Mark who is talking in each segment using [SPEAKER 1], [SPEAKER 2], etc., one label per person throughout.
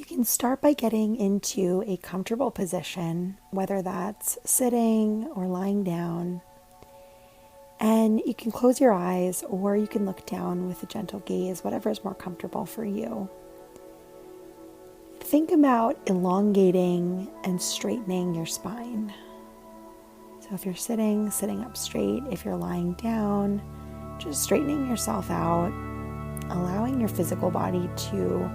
[SPEAKER 1] can start by getting into a comfortable position, whether that's sitting or lying down. And you can close your eyes or you can look down with a gentle gaze, whatever is more comfortable for you. Think about elongating and straightening your spine. So if you're sitting up straight. If you're lying down, just straightening yourself out, allowing your physical body to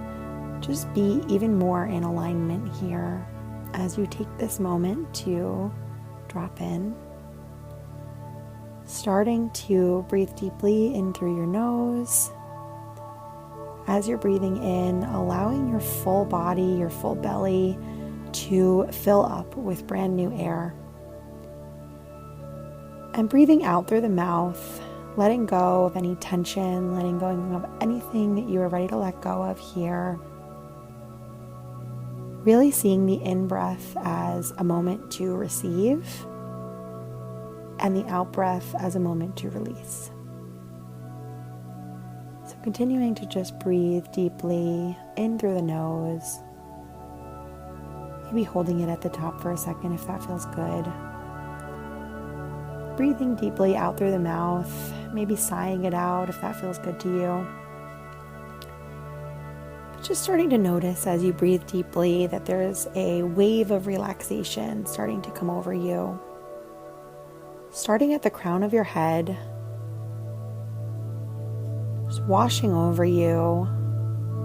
[SPEAKER 1] just be even more in alignment here as you take this moment to drop in. Starting to breathe deeply in through your nose. As you're breathing in, allowing your full body, your full belly to fill up with brand new air. And breathing out through the mouth, letting go of any tension, letting go of anything that you are ready to let go of here. Really seeing the in-breath as a moment to receive and the out-breath as a moment to release. So continuing to just breathe deeply in through the nose. Maybe holding it at the top for a second if that feels good. Breathing deeply out through the mouth, maybe sighing it out if that feels good to you. But just starting to notice as you breathe deeply that there's a wave of relaxation starting to come over you. Starting at the crown of your head, just washing over you,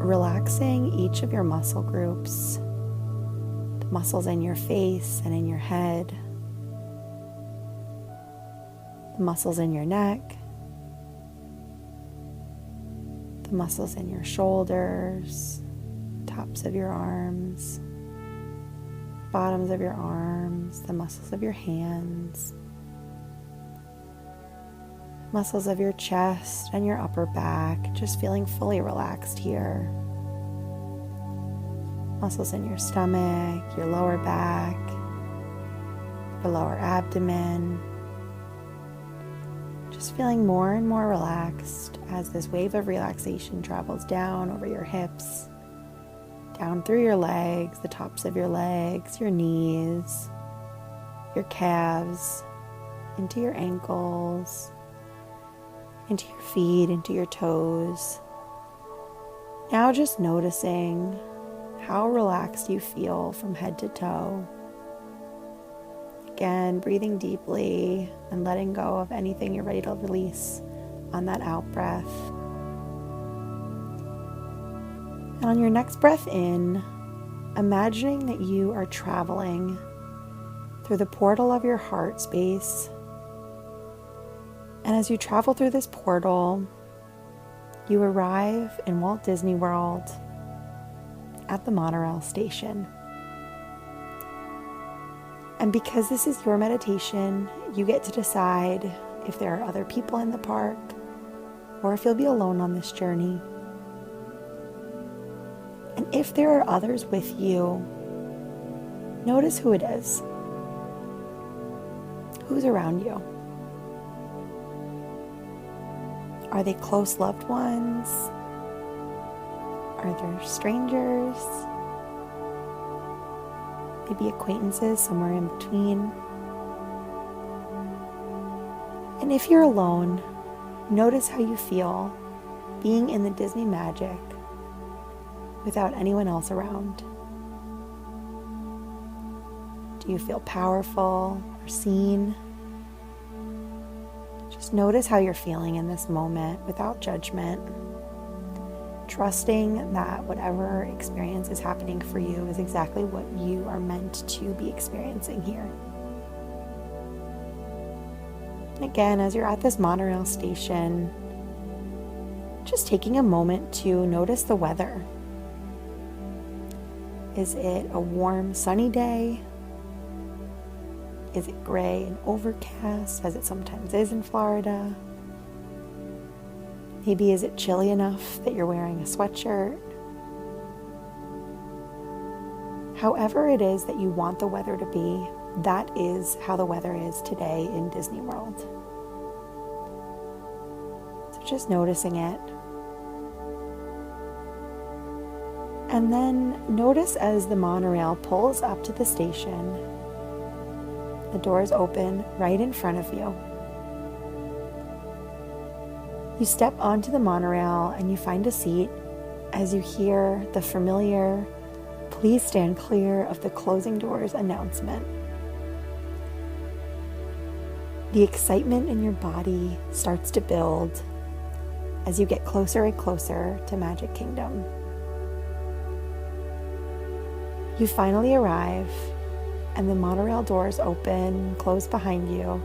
[SPEAKER 1] relaxing each of your muscle groups, the muscles in your face and in your head, the muscles in your neck, the muscles in your shoulders, tops of your arms, bottoms of your arms, the muscles of your hands, muscles of your chest and your upper back, just feeling fully relaxed here. Muscles in your stomach, your lower back, your lower abdomen. Just feeling more and more relaxed as this wave of relaxation travels down over your hips, down through your legs, the tops of your legs, your knees, your calves, into your ankles, into your feet, into your toes. Now just noticing how relaxed you feel from head to toe. Again, breathing deeply and letting go of anything you're ready to release on that out breath. And on your next breath in, imagining that you are traveling through the portal of your heart space. And as you travel through this portal, you arrive in Walt Disney World at the monorail station. And because this is your meditation, you get to decide if there are other people in the park or if you'll be alone on this journey. And if there are others with you, notice who it is. Who's around you? Are they close loved ones? Are there strangers? Maybe acquaintances somewhere in between. And if you're alone, notice how you feel being in the Disney magic without anyone else around. Do you feel powerful or seen? Just notice how you're feeling in this moment without judgment, trusting that whatever experience is happening for you is exactly what you are meant to be experiencing here. And again, as you're at this monorail station, just taking a moment to notice the weather. Is it a warm, sunny day? Is it gray and overcast, as it sometimes is in Florida? Maybe is it chilly enough that you're wearing a sweatshirt? However it is that you want the weather to be, that is how the weather is today in Disney World. So just noticing it. And then notice as the monorail pulls up to the station, the doors open right in front of you. You step onto the monorail and you find a seat as you hear the familiar "Please stand clear of the closing doors" announcement. The excitement in your body starts to build as you get closer and closer to Magic Kingdom. You finally arrive, and the monorail doors open, close behind you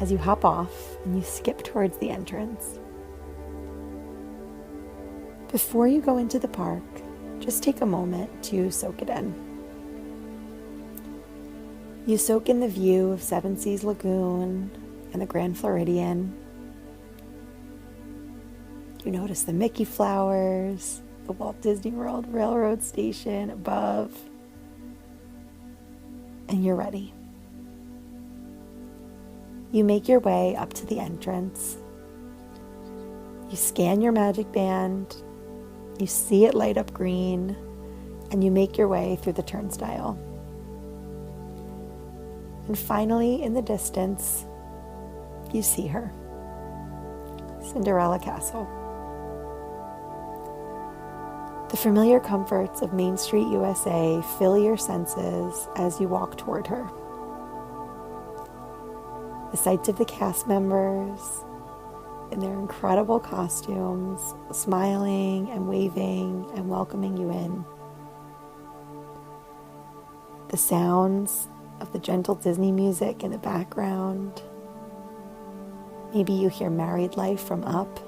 [SPEAKER 1] as you hop off and you skip towards the entrance. Before you go into the park, just take a moment to soak it in. You soak in the view of Seven Seas Lagoon and the Grand Floridian. You notice the Mickey flowers, the Walt Disney World Railroad Station above, and you're ready. You make your way up to the entrance. You scan your magic band, you see it light up green, and you make your way through the turnstile. And finally, in the distance, you see her, Cinderella Castle. The familiar comforts of Main Street, USA fill your senses as you walk toward her. The sights of the cast members in their incredible costumes, smiling and waving and welcoming you in. The sounds of the gentle Disney music in the background. Maybe you hear Married Life from Up.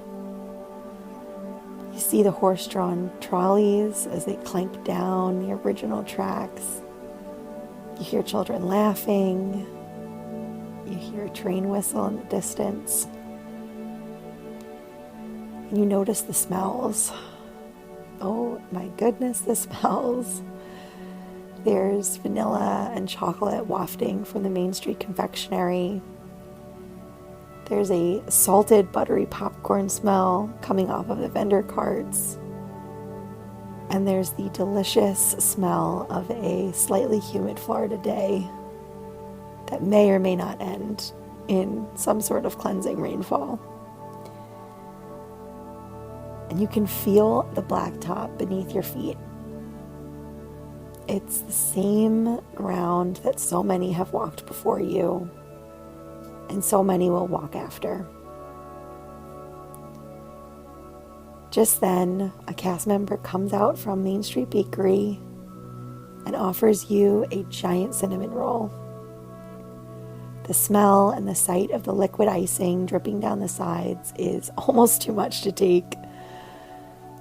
[SPEAKER 1] You see the horse-drawn trolleys as they clank down the original tracks. You hear children laughing. You hear a train whistle in the distance. And you notice the smells. Oh my goodness, the smells. There's vanilla and chocolate wafting from the Main Street confectionery. There's a salted, buttery popcorn smell coming off of the vendor carts. And there's the delicious smell of a slightly humid Florida day that may or may not end in some sort of cleansing rainfall. And you can feel the blacktop beneath your feet. It's the same ground that so many have walked before you, and so many will walk after. Just then, a cast member comes out from Main Street Bakery and offers you a giant cinnamon roll. The smell and the sight of the liquid icing dripping down the sides is almost too much to take.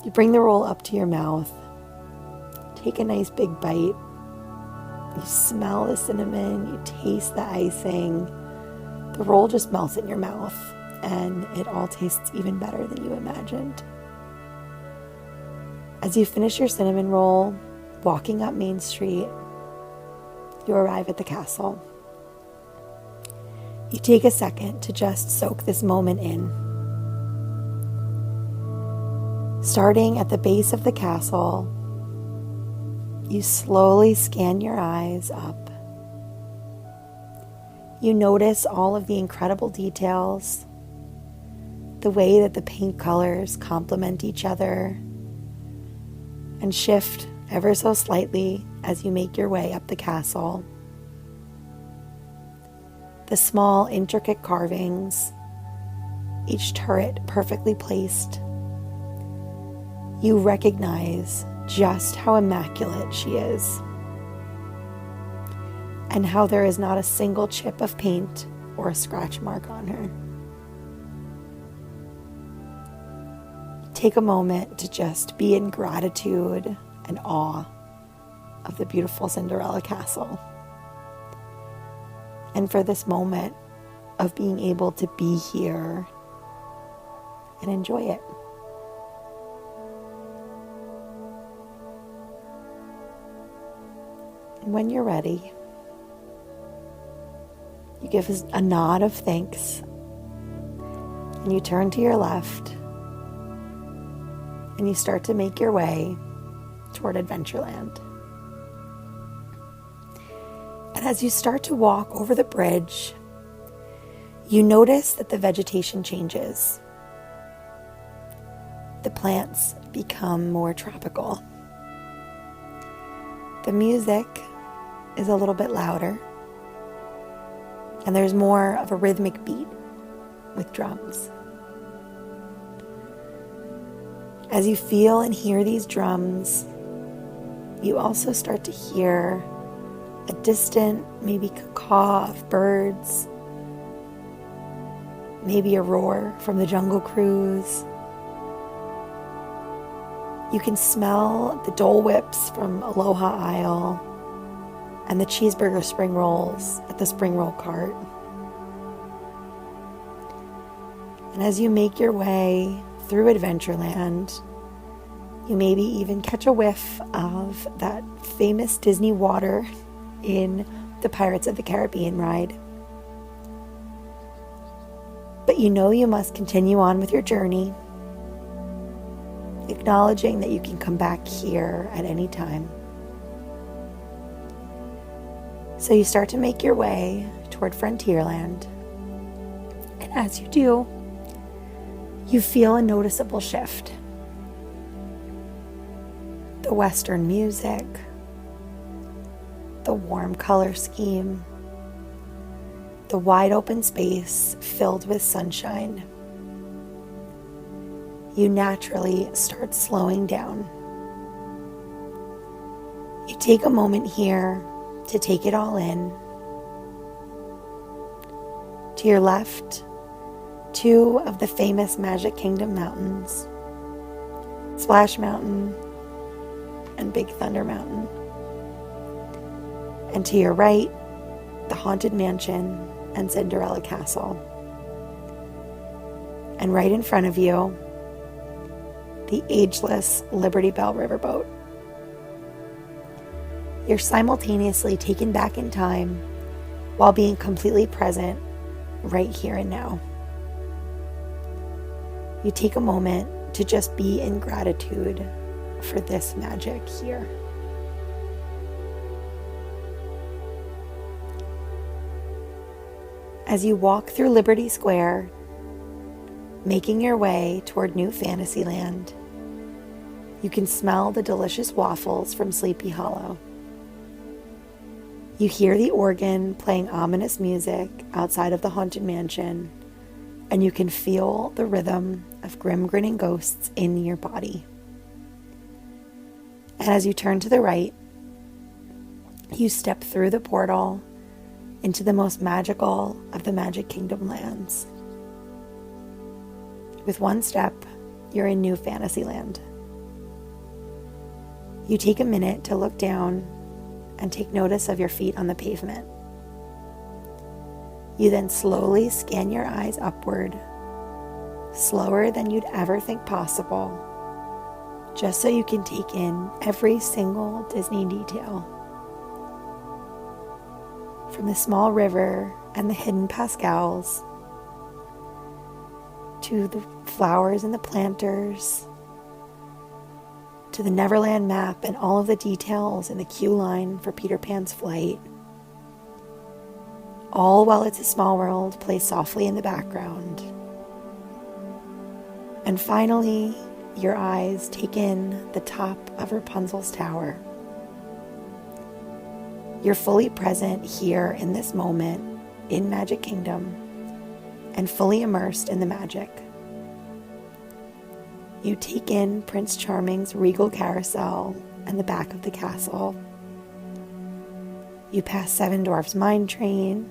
[SPEAKER 1] You bring the roll up to your mouth, take a nice big bite, you smell the cinnamon, you taste the icing, the roll just melts in your mouth, and it all tastes even better than you imagined. As you finish your cinnamon roll, walking up Main Street, you arrive at the castle. You take a second to just soak this moment in. Starting at the base of the castle, you slowly scan your eyes up. You notice all of the incredible details, the way that the paint colors complement each other and shift ever so slightly as you make your way up the castle. The small, intricate carvings, each turret perfectly placed. You recognize just how immaculate she is, and how there is not a single chip of paint or a scratch mark on her. Take a moment to just be in gratitude and awe of the beautiful Cinderella Castle, and for this moment of being able to be here and enjoy it. And when you're ready, you give a nod of thanks, and you turn to your left, and you start to make your way toward Adventureland. And as you start to walk over the bridge, you notice that the vegetation changes. The plants become more tropical. The music is a little bit louder, and there's more of a rhythmic beat with drums. As you feel and hear these drums, you also start to hear a distant, maybe caw of birds, maybe a roar from the Jungle Cruise. You can smell the Dole Whips from Aloha Isle and the cheeseburger spring rolls at the spring roll cart. And as you make your way through Adventureland, you maybe even catch a whiff of that famous Disney water in the Pirates of the Caribbean ride. But you know you must continue on with your journey, acknowledging that you can come back here at any time. So you start to make your way toward Frontierland. And as you do, you feel a noticeable shift. The Western music, the warm color scheme, the wide open space filled with sunshine. You naturally start slowing down. You take a moment here to take it all in. To your left, two of the famous Magic Kingdom mountains, Splash Mountain and Big Thunder Mountain. And to your right, the Haunted Mansion and Cinderella Castle. And right in front of you, the ageless Liberty Bell Riverboat. You're simultaneously taken back in time while being completely present right here and now. You take a moment to just be in gratitude for this magic here. As you walk through Liberty Square, making your way toward New Fantasyland, you can smell the delicious waffles from Sleepy Hollow. You hear the organ playing ominous music outside of the Haunted Mansion, and you can feel the rhythm of grim grinning ghosts in your body. And as you turn to the right, you step through the portal into the most magical of the Magic Kingdom lands. With one step, you're in New Fantasyland. You take a minute to look down and take notice of your feet on the pavement. You then slowly scan your eyes upward, slower than you'd ever think possible, just so you can take in every single Disney detail. From the small river and the hidden Pascals, to the flowers and the planters, to the Neverland map and all of the details in the queue line for Peter Pan's flight. All while It's a Small World plays softly in the background. And finally, your eyes take in the top of Rapunzel's tower. You're fully present here in this moment in Magic Kingdom and fully immersed in the magic. You take in Prince Charming's regal carousel and the back of the castle. You pass Seven Dwarfs Mine Train,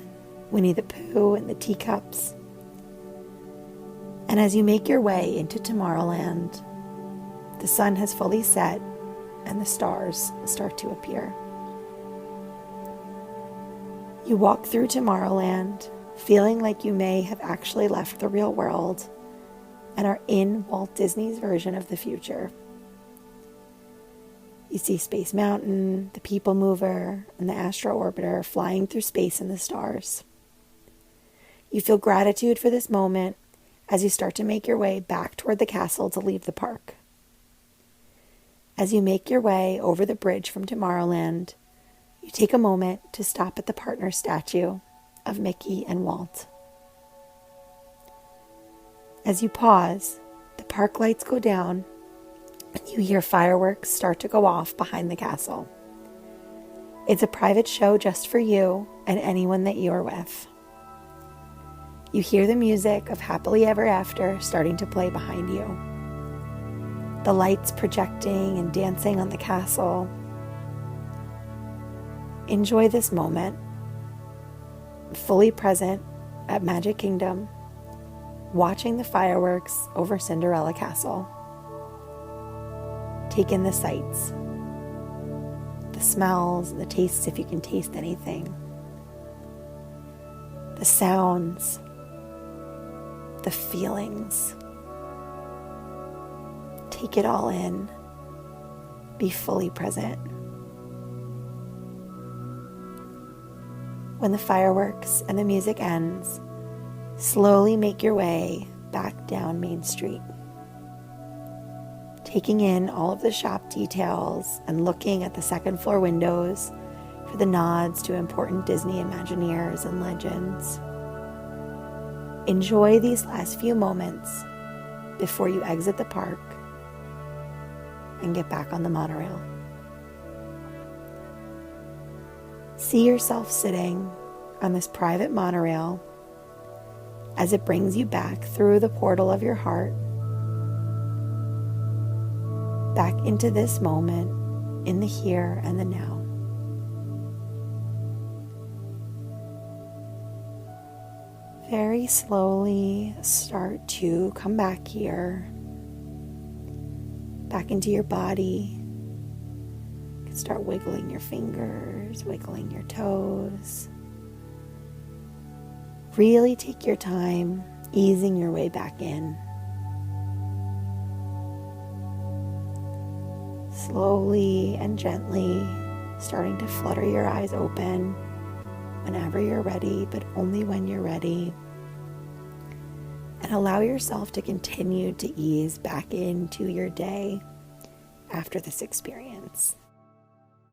[SPEAKER 1] Winnie the Pooh and the teacups. And as you make your way into Tomorrowland, the sun has fully set and the stars start to appear. You walk through Tomorrowland, feeling like you may have actually left the real world and are in Walt Disney's version of the future. You see Space Mountain, the People Mover, and the Astro Orbiter flying through space and the stars. You feel gratitude for this moment as you start to make your way back toward the castle to leave the park. As you make your way over the bridge from Tomorrowland, you take a moment to stop at the partner statue of Mickey and Walt. As you pause, the park lights go down and you hear fireworks start to go off behind the castle. It's a private show just for you and anyone that you're with. You hear the music of Happily Ever After starting to play behind you. The lights projecting and dancing on the castle. Enjoy this moment, fully present at Magic Kingdom, watching the fireworks over Cinderella Castle. Take in the sights, the smells, the tastes if you can taste anything, the sounds, the feelings. Take it all in. Be fully present. When the fireworks and the music ends, slowly make your way back down Main Street, taking in all of the shop details and looking at the second floor windows for the nods to important Disney Imagineers and legends. Enjoy these last few moments before you exit the park and get back on the monorail. See yourself sitting on this private monorail as it brings you back through the portal of your heart, back into this moment in the here and the now. Very slowly start to come back here, back into your body. You can start wiggling your fingers, wiggling your toes. Really take your time, easing your way back in. Slowly and gently starting to flutter your eyes open whenever you're ready, but only when you're ready. And allow yourself to continue to ease back into your day after this experience.